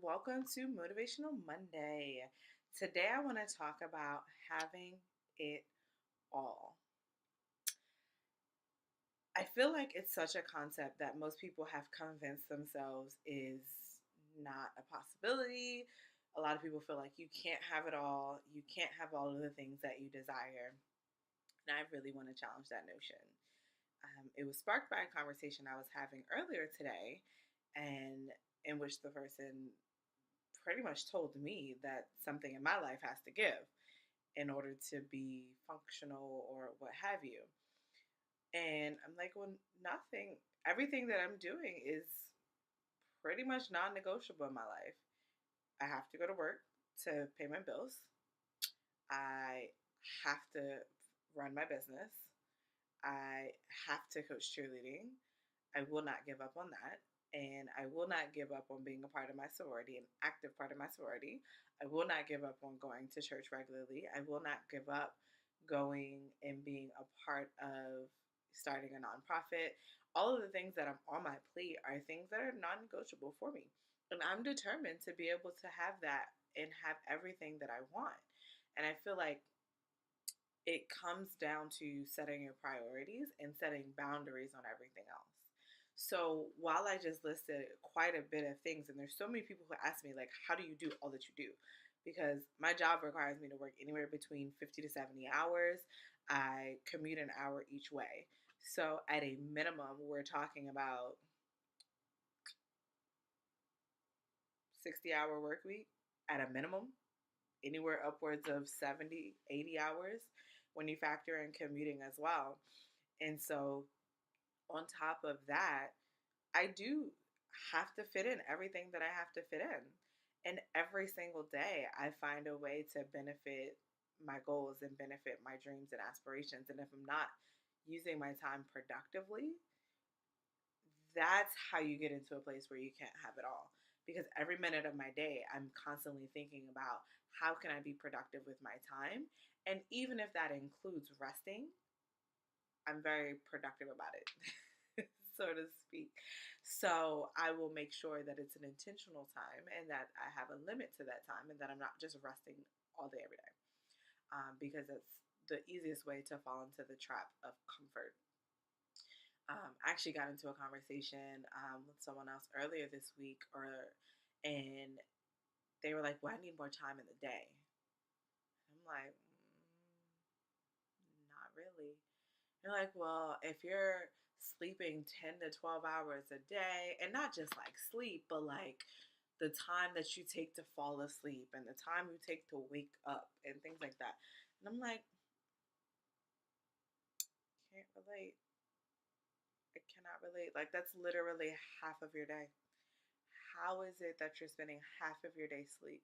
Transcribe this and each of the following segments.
welcome to Motivational Monday. Today, I want to talk about having it all. I feel like it's such a concept that most people have convinced themselves is not a possibility. A lot of people feel like you can't have it all, you can't have all of the things that you desire. And I really want to challenge that notion. It was sparked by a conversation I was having earlier today, and in which the person pretty much told me that something in my life has to give in order to be functional or what have you. And I'm like, well, nothing, everything that I'm doing is pretty much non negotiable in my life. I have to go to work to pay my bills, I have to run my business, I have to coach cheerleading. I will not give up on that. And I will not give up on being a part of my sorority, an active part of my sorority. I will not give up on going to church regularly. I will not give up going and being a part of starting a nonprofit. All of the things that I'm on my plate are things that are non negotiable for me. And I'm determined to be able to have that and have everything that I want. And I feel like it comes down to setting your priorities and setting boundaries on everything else. So while I just listed quite a bit of things, and there's so many people who ask me, like, how do you do all that you do? Because my job requires me to work anywhere between 50 to 70 hours. I commute an hour each way. So at a minimum, we're talking about 60-hour work week at a minimum, anywhere upwards of 70, 80 hours when you factor in commuting as well. And so on top of that, I do have to fit in everything that I have to fit in. And every single day, I find a way to benefit my goals and benefit my dreams and aspirations. And if I'm not using my time productively, that's how you get into a place where you can't have it all. Because every minute of my day, I'm constantly thinking about how can I be productive with my time. And even if that includes resting, I'm very productive about it. So to speak. So I will make sure that it's an intentional time and that I have a limit to that time and that I'm not just resting all day, every day. Because it's the easiest way to fall into the trap of comfort. I actually got into a conversation with someone else earlier this week, and they were like, "Well, I need more time in the day." I'm like, "Not really." They're like, "Well, if you're sleeping 10 to 12 hours a day, and not just like sleep, but like the time that you take to fall asleep and the time you take to wake up and things like that." And I'm like, can't relate. I cannot relate. Like, that's literally half of your day. How is it that you're spending half of your day sleep?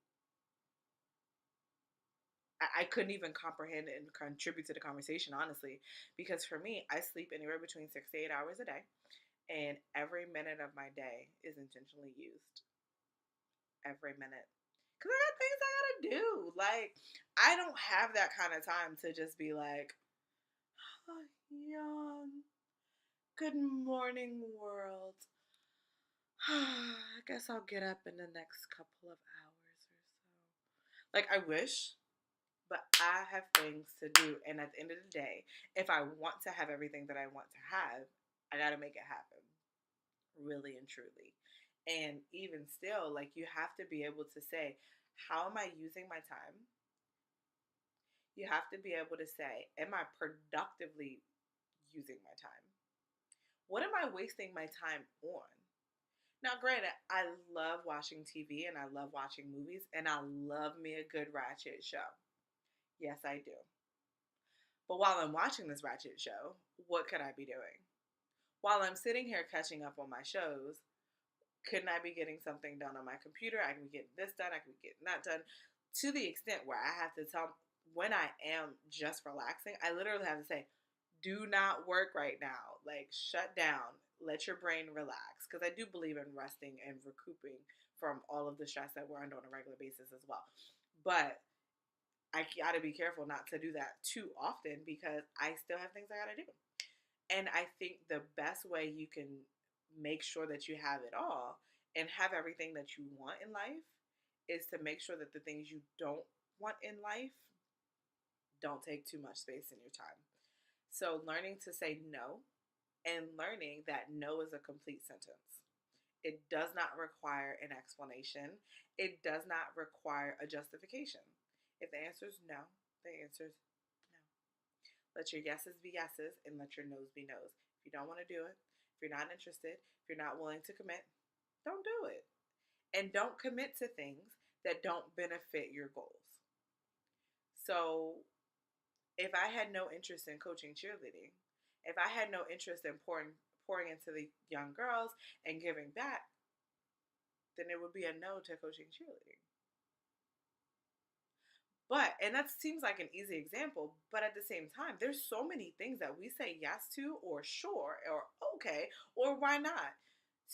I couldn't even comprehend and contribute to the conversation, honestly, because for me, I sleep anywhere between 6 to 8 hours a day, and every minute of my day is intentionally used. Every minute. Because I got things I gotta do. Like, I don't have that kind of time to just be like, oh, yawn. Good morning, world. I guess I'll get up in the next couple of hours or so. Like, I wish, but I have things to do. And at the end of the day, if I want to have everything that I want to have, I got to make it happen, really and truly. And even still, like, you have to be able to say, how am I using my time? You have to be able to say, am I productively using my time? What am I wasting my time on? Now, granted, I love watching TV and I love watching movies and I love me a good ratchet show. Yes, I do. But while I'm watching this ratchet show, what could I be doing? While I'm sitting here catching up on my shows, couldn't I be getting something done on my computer? I can be getting this done, I can be getting that done. To the extent where I have to tell when I am just relaxing, I literally have to say, do not work right now. Like, shut down. Let your brain relax. Because I do believe in resting and recouping from all of the stress that we're under on a regular basis as well. But I got to be careful not to do that too often because I still have things I got to do. And I think the best way you can make sure that you have it all and have everything that you want in life is to make sure that the things you don't want in life don't take too much space in your time. So, learning to say no and learning that no is a complete sentence. It does not require an explanation, it does not require a justification. If the answer is no, the answer is no. Let your yeses be yeses and let your nos be nos. If you don't want to do it, if you're not interested, if you're not willing to commit, don't do it. And don't commit to things that don't benefit your goals. So, if I had no interest in coaching cheerleading, if I had no interest in pouring into the young girls and giving back, then it would be a no to coaching cheerleading. But, and that seems like an easy example, but at the same time, there's so many things that we say yes to, or sure, or okay, or why not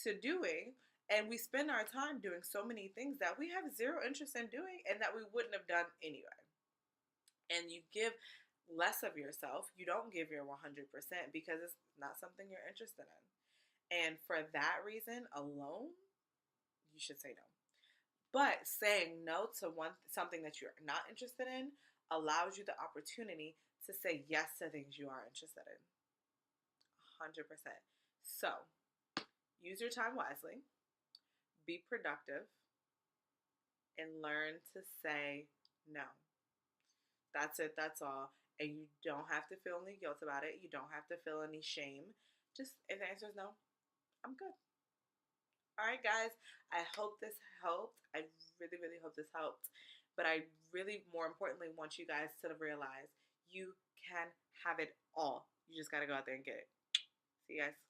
to doing. And we spend our time doing so many things that we have zero interest in doing and that we wouldn't have done anyway. And you give less of yourself, you don't give your 100% because it's not something you're interested in. And for that reason alone, you should say no. But saying no to something that you're not interested in allows you the opportunity to say yes to things you are interested in. 100%. So, use your time wisely, be productive, and learn to say no. That's it. That's all. And you don't have to feel any guilt about it. You don't have to feel any shame. Just if the answer is no, I'm good. All right, guys. I hope this helped. I really, really hope this helped. But I really, more importantly, want you guys to realize you can have it all. You just got to go out there and get it. See you guys.